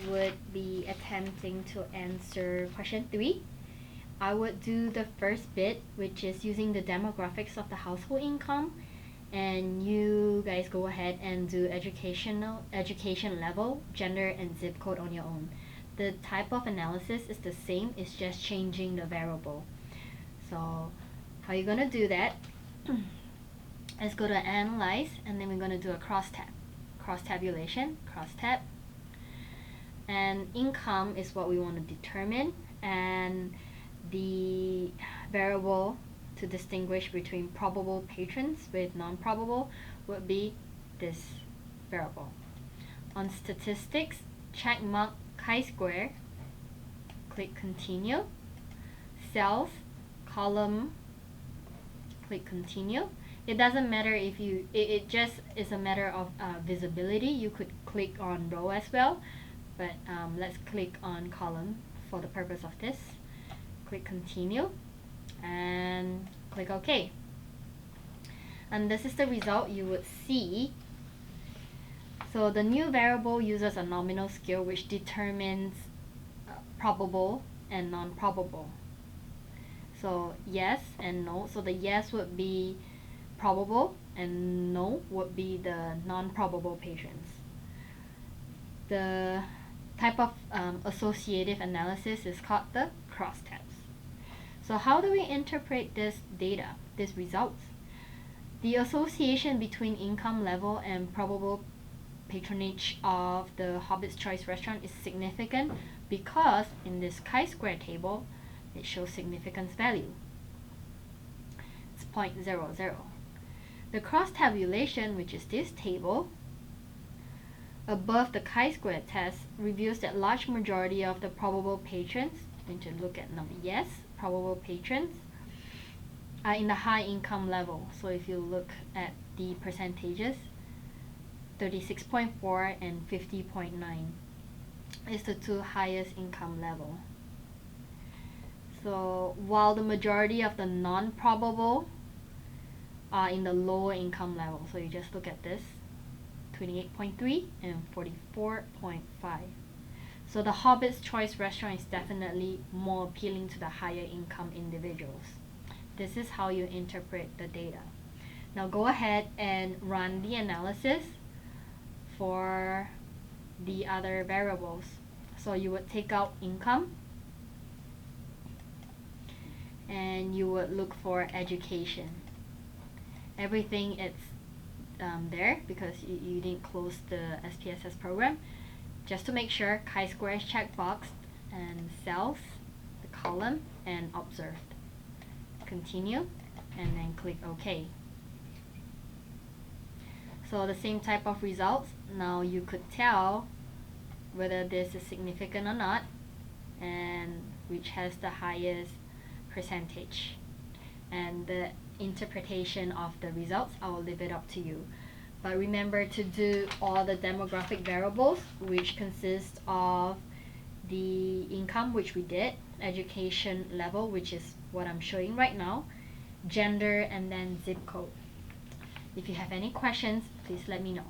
would be attempting to answer question 3. I would do the first bit, which is using the demographics of the household income, and you guys go ahead and do education level, gender, and zip code on your own. The type of analysis is the same, it's just changing the variable. So how you're gonna do that? Let's go to analyze, and then we're gonna do a cross tabulation, cross tab. And income is what we want to determine, and the variable to distinguish between probable patrons with non-probable would be this variable. On statistics, check mark chi-square, click continue. Cells, column, click continue. It doesn't matter if it just is a matter of visibility. You could click on row as well, but let's click on column for the purpose of this. Click continue and click OK. And this is the result you would see. So the new variable uses a nominal scale which determines probable and non-probable. So yes and no. So the yes would be probable and no would be the non-probable patrons. The type of associative analysis is called the crosstabs. So how do we interpret this data, these results? The association between income level and probable patronage of the Hobbit's Choice restaurant is significant because in this chi-square table, it shows significance value. It's 0.00. The cross tabulation, which is this table, above the chi-square test, reveals that large majority of the probable patrons, going to look at number yes, probable patrons, are in the high income level. So if you look at the percentages, 36.4 and 50.9 is the two highest income level. So while the majority of the non-probable are in the lower income level. So you just look at this, 28.3 and 44.5. So the Hobbit's Choice restaurant is definitely more appealing to the higher income individuals. This is how you interpret the data. Now go ahead and run the analysis for the other variables. So you would take out income and you would look for education. Everything is there because you didn't close the SPSS program. Just to make sure, chi-square is checkboxed, and cells, the column, and observed. Continue, and then click OK. So the same type of results. Now you could tell whether this is significant or not, and which has the highest percentage. And the interpretation of the results, I will leave it up to you. But remember to do all the demographic variables, which consist of the income, which we did, education level, which is what I'm showing right now, gender, and then zip code. If you have any questions, please let me know.